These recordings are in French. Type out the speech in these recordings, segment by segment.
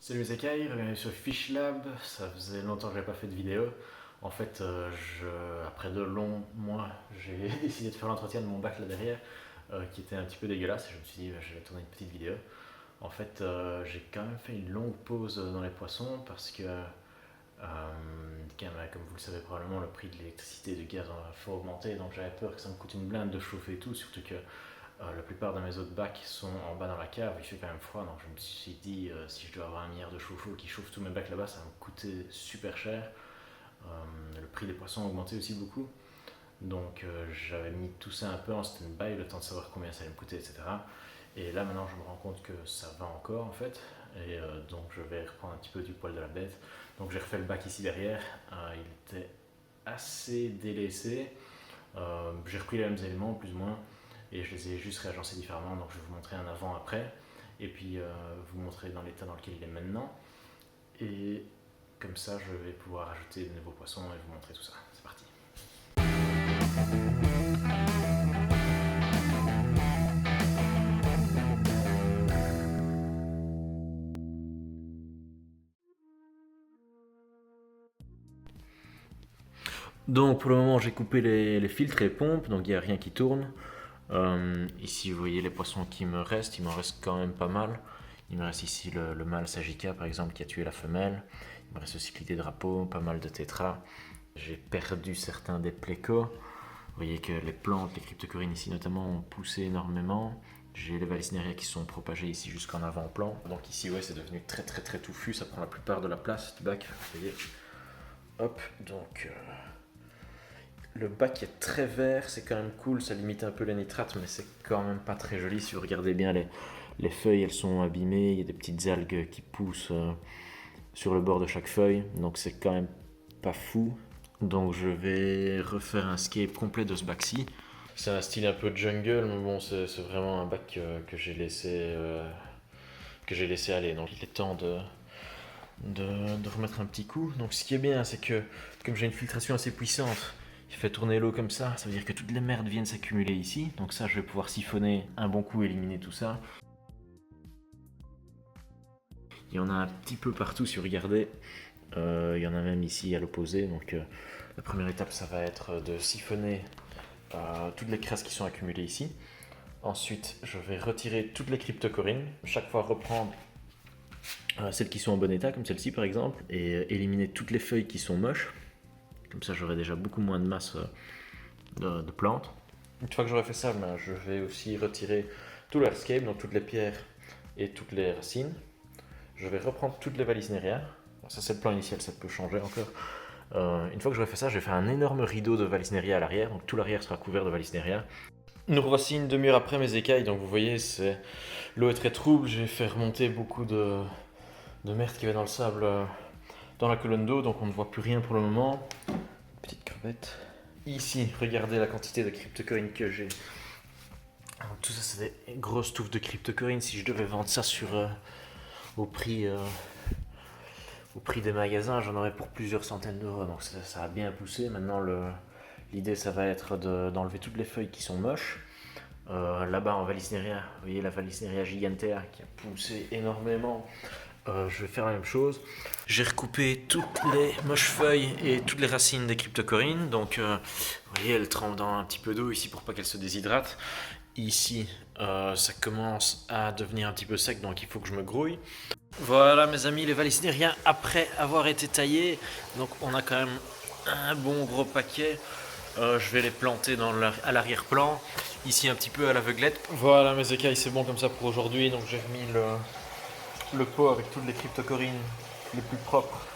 Salut mes écailles, bienvenue sur Fishlab. Ça faisait longtemps que j'avais pas fait de vidéo. En fait, après de longs mois, j'ai décidé de faire l'entretien de mon bac là derrière, qui était un petit peu dégueulasse. Et je me suis dit, je vais tourner une petite vidéo. En fait, j'ai quand même fait une longue pause dans les poissons parce que, comme vous le savez probablement, le prix de l'électricité et du gaz a fort augmenté. Donc j'avais peur que ça me coûte une blinde de chauffer et tout, surtout que la plupart de mes autres bacs sont en bas dans la cave, il fait quand même froid, donc je me suis dit si je dois avoir un milliard de chauffe-eau qui chauffe tous mes bacs là-bas, ça va me coûter super cher. Le prix des poissons a augmenté aussi beaucoup, donc j'avais mis tout ça un peu en stand-by, le temps de savoir combien ça allait me coûter, etc. Et là maintenant je me rends compte que ça va encore en fait, et donc je vais reprendre un petit peu du poil de la bête. Donc j'ai refait le bac ici derrière, il était assez délaissé, j'ai repris les mêmes éléments plus ou moins, et je les ai juste réagencés différemment, donc je vais vous montrer un avant-après, et puis vous montrer dans l'état dans lequel il est maintenant, et comme ça je vais pouvoir ajouter de nouveaux poissons et vous montrer tout ça. C'est parti. Donc pour le moment j'ai coupé les filtres et les pompes, donc il n'y a rien qui tourne. Ici vous voyez les poissons qui me restent, il m'en reste quand même pas mal. Il me reste ici le mâle Sagica par exemple qui a tué la femelle. Il me reste aussi l'idée de drapeau, pas mal de tétras. J'ai perdu certains des plécos. Vous voyez que les plantes, les cryptocorines ici notamment ont poussé énormément. J'ai les Vallisneria qui sont propagés ici jusqu'en avant-plan. Donc ici ouais c'est devenu très touffu, ça prend la plupart de la place du bac. Vous voyez. Hop, donc le bac est très vert, c'est quand même cool, ça limite un peu les nitrates, mais c'est quand même pas très joli. Si vous regardez bien, les feuilles, elles sont abîmées, il y a des petites algues qui poussent sur le bord de chaque feuille, donc c'est quand même pas fou. Donc je vais refaire un scape complet de ce bac-ci. C'est un style un peu jungle, mais bon, c'est vraiment un bac que j'ai laissé aller. Donc il est temps de remettre un petit coup. Donc ce qui est bien, c'est que comme j'ai une filtration assez puissante, il fait tourner l'eau comme ça veut dire que toutes les merdes viennent s'accumuler ici. Donc ça, je vais pouvoir siphonner un bon coup, éliminer tout ça. Il y en a un petit peu partout si vous regardez. Il y en a même ici à l'opposé. Donc la première étape, ça va être de siphonner toutes les crasses qui sont accumulées ici. Ensuite, je vais retirer toutes les cryptocorines. Chaque fois reprendre celles qui sont en bon état, comme celle-ci par exemple, et éliminer toutes les feuilles qui sont moches. Comme ça, j'aurai déjà beaucoup moins de masse de plantes. Une fois que j'aurai fait ça, je vais aussi retirer tout l'hardscape, donc toutes les pierres et toutes les racines. Je vais reprendre toutes les Vallisneria. Bon, ça, c'est le plan initial, ça peut changer encore. Une fois que j'aurai fait ça, je vais faire un énorme rideau de Vallisneria à l'arrière, donc tout l'arrière sera couvert de Vallisneria. Nous voici une demi-heure après mes écailles, donc vous voyez, l'eau est très trouble. J'ai fait remonter beaucoup de merde qui avait dans le sable dans la colonne d'eau, donc on ne voit plus rien pour le moment. Petite crevette. Ici, regardez la quantité de cryptocorines que j'ai. Tout ça, c'est des grosses touffes de cryptocorines. Si je devais vendre ça au prix des magasins, j'en aurais pour plusieurs centaines d'euros. Donc ça a bien poussé. Maintenant, l'idée, ça va être d'enlever toutes les feuilles qui sont moches. Là-bas, en Vallisneria, vous voyez la Vallisneria gigantea qui a poussé énormément. Je vais faire la même chose. J'ai recoupé toutes les moches feuilles et toutes les racines des cryptocorines. Donc, vous voyez, elles trempent dans un petit peu d'eau ici pour pas qu'elles se déshydratent. Ici, ça commence à devenir un petit peu sec, donc il faut que je me grouille. Voilà, mes amis, les Vallisneria après avoir été taillés. Donc, on a quand même un bon gros paquet. Je vais les planter à l'arrière-plan. Ici, un petit peu à l'aveuglette. Voilà, mes écailles, c'est bon comme ça pour aujourd'hui. Donc, j'ai remis le pot avec toutes les cryptocorines les plus propres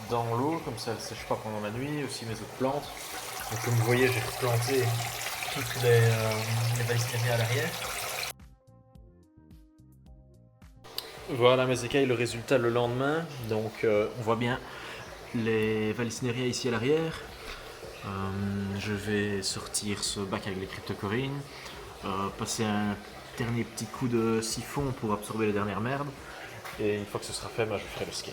dans l'eau, comme ça elles ne sèchent pas pendant la nuit, aussi mes autres plantes. Donc comme vous voyez, j'ai replanté toutes les Vallisneria à l'arrière. Voilà mes écailles, le résultat le lendemain. Donc on voit bien les Vallisneria ici à l'arrière. Je vais sortir ce bac avec les cryptocorines, passer un dernier petit coup de siphon pour absorber les dernières merdes. Et une fois que ce sera fait, je ferai le scape.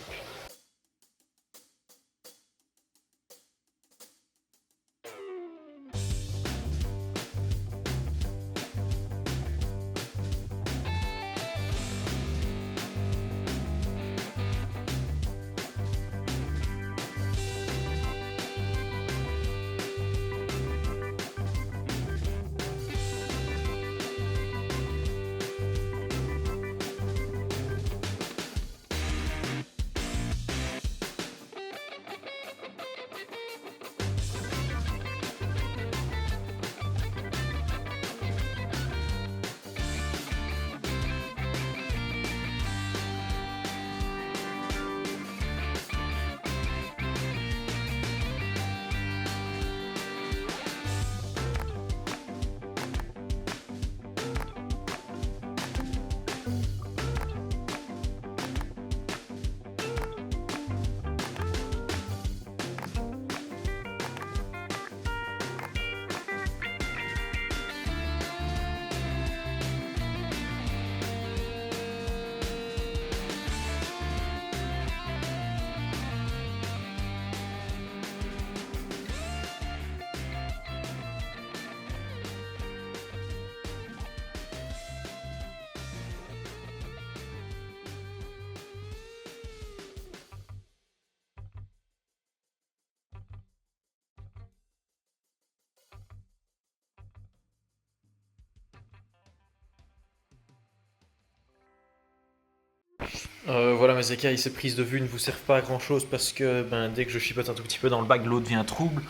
Voilà, mes écailles, ces prises de vue ne vous servent pas à grand chose parce que dès que je chipote un tout petit peu dans le bac, l'eau devient trouble.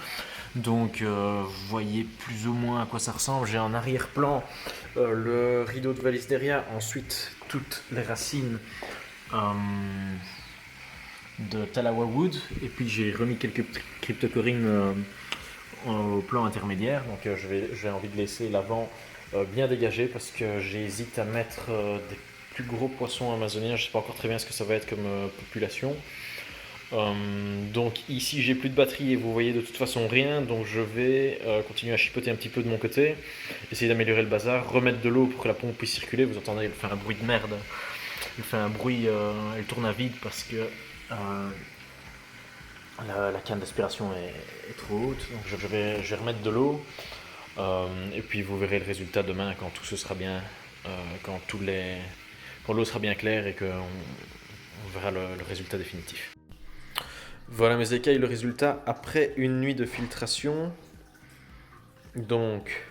Donc, vous voyez plus ou moins à quoi ça ressemble. J'ai en arrière-plan le rideau de Valisneria, ensuite toutes les racines euh, de Talawa Wood, et puis j'ai remis quelques cryptocorines au plan intermédiaire. Donc, j'ai envie de laisser l'avant bien dégagé parce que j'hésite à mettre des plus gros poissons amazoniens. Je ne sais pas encore très bien ce que ça va être comme population. Donc ici j'ai plus de batterie et vous voyez de toute façon rien, donc je vais continuer à chipoter un petit peu de mon côté, essayer d'améliorer le bazar, remettre de l'eau pour que la pompe puisse circuler. Vous entendez, elle fait un bruit de merde, elle fait un bruit, elle tourne à vide parce que la canne d'aspiration est trop haute. Donc je vais remettre de l'eau et puis vous verrez le résultat demain quand tout ce sera bien, quand, quand l'eau sera bien claire et qu'on on verra le résultat définitif. Voilà mes écailles, le résultat après une nuit de filtration. Donc,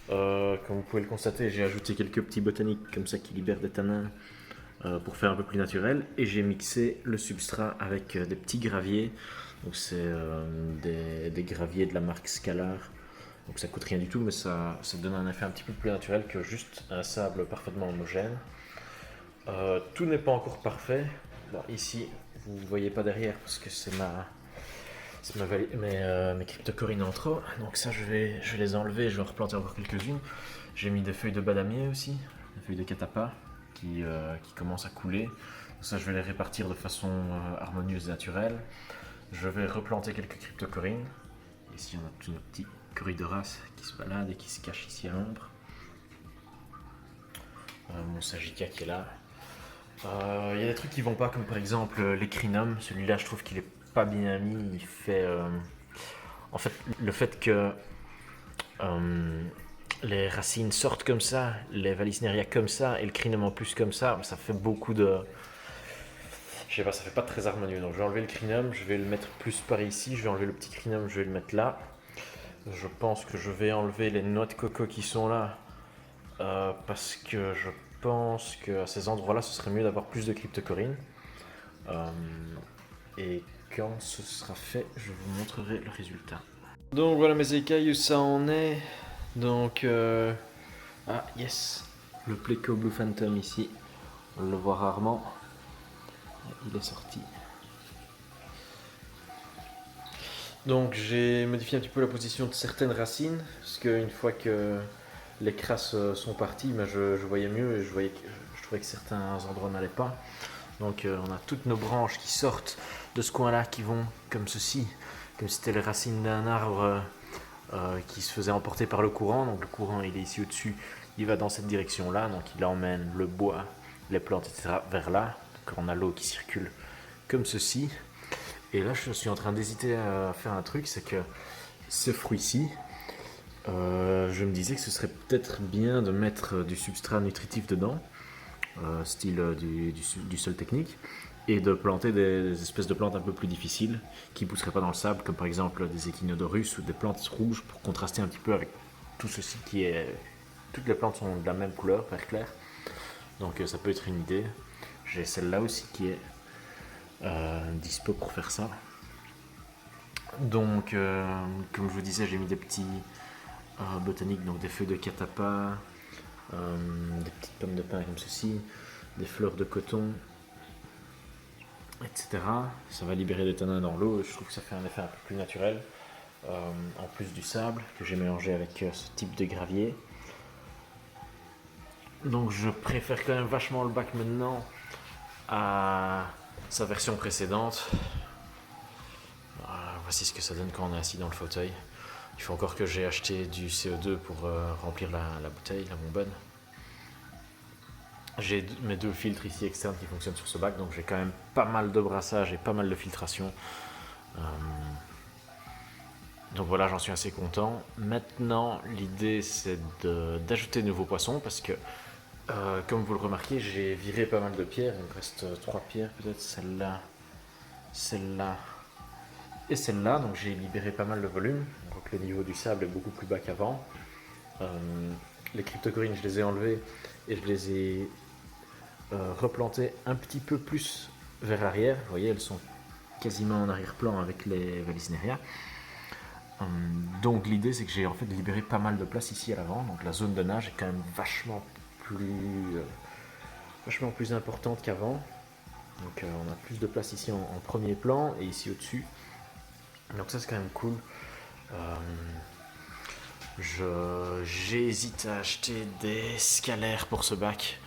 comme vous pouvez le constater, j'ai ajouté quelques petits botaniques comme ça qui libèrent des tanins pour faire un peu plus naturel. Et j'ai mixé le substrat avec des petits graviers. Donc, c'est des graviers de la marque Scalar. Donc, ça coûte rien du tout, mais ça donne un effet un petit peu plus naturel que juste un sable parfaitement homogène. Tout n'est pas encore parfait. Bon, ici, vous ne voyez pas derrière parce que c'est mes cryptocorines en trop. Donc ça, je vais les enlever, je vais en replanter encore quelques-unes. J'ai mis des feuilles de badamier aussi, des feuilles de catapa qui commencent à couler. Ça, je vais les répartir de façon harmonieuse et naturelle. Je vais replanter quelques cryptocorines. Ici, on a tous nos petits corydoras qui se baladent et qui se cachent ici à l'ombre. Mon sagica qui est là. Il y a des trucs qui vont pas, comme par exemple l'écrinum. Celui-là, je trouve qu'il est pas bien mis. Il fait. En fait, le fait que les racines sortent comme ça, les Valisneria comme ça, et le crinum en plus comme ça fait beaucoup de. Je sais pas, ça fait pas très harmonieux. Donc je vais enlever le crinum, je vais le mettre plus par ici. Je vais enlever le petit crinum, je vais le mettre là. Je pense que je vais enlever les noix de coco qui sont là. Parce que je pense qu'à ces endroits-là, ce serait mieux d'avoir plus de cryptocorines. Et quand ce sera fait, je vous montrerai le résultat. Donc voilà mes écailles, où ça en est. Donc, ah yes, le Pleco Blue Phantom ici, on le voit rarement. Il est sorti. Donc j'ai modifié un petit peu la position de certaines racines, parce qu'une fois que les crasses sont parties, je voyais mieux et je trouvais que certains endroits n'allaient pas. Donc on a toutes nos branches qui sortent de ce coin-là, qui vont comme ceci, comme si c'était les racines d'un arbre qui se faisait emporter par le courant. Donc le courant il est ici au-dessus, il va dans cette direction-là, donc il emmène le bois, les plantes, etc. vers là. Donc on a l'eau qui circule comme ceci. Et là je suis en train d'hésiter à faire un truc, c'est que ce fruit-ci, je me disais que ce serait peut-être bien de mettre du substrat nutritif dedans, style du sol technique, et de planter des espèces de plantes un peu plus difficiles qui ne pousseraient pas dans le sable, comme par exemple des échinodorus ou des plantes rouges pour contraster un petit peu avec tout ceci qui est. Toutes les plantes sont de la même couleur, vert clair, donc ça peut être une idée. J'ai celle-là aussi qui est dispo pour faire ça. Donc, comme je vous disais, j'ai mis des petits botaniques, donc des feuilles de catapa, des petites pommes de pin comme ceci, des fleurs de coton, etc. Ça va libérer des tanins dans l'eau. Je trouve que ça fait un effet un peu plus naturel. En plus du sable que j'ai mélangé avec ce type de gravier. Donc je préfère quand même vachement le bac maintenant à sa version précédente. Voici ce que ça donne quand on est assis dans le fauteuil. Il faut encore que j'ai acheté du CO2 pour remplir la bouteille, la bonbonne. J'ai mes deux filtres ici externes qui fonctionnent sur ce bac, donc j'ai quand même pas mal de brassage et pas mal de filtration. Donc voilà, j'en suis assez content. Maintenant, l'idée c'est d'ajouter de nouveaux poissons parce que, comme vous le remarquez, j'ai viré pas mal de pierres. Il me reste 3 pierres, peut-être celle-là, celle-là et celle-là. Donc j'ai libéré pas mal de volume. Donc le niveau du sable est beaucoup plus bas qu'avant. Les cryptocorines, je les ai enlevées et je les ai replanter un petit peu plus vers l'arrière. Vous voyez, elles sont quasiment en arrière-plan avec les Vallisneria. Donc l'idée c'est que j'ai en fait libéré pas mal de place ici à l'avant. Donc la zone de nage est quand même vachement plus importante qu'avant. Donc on a plus de place ici en premier plan et ici au-dessus. Donc ça c'est quand même cool. J'hésite à acheter des scalaires pour ce bac.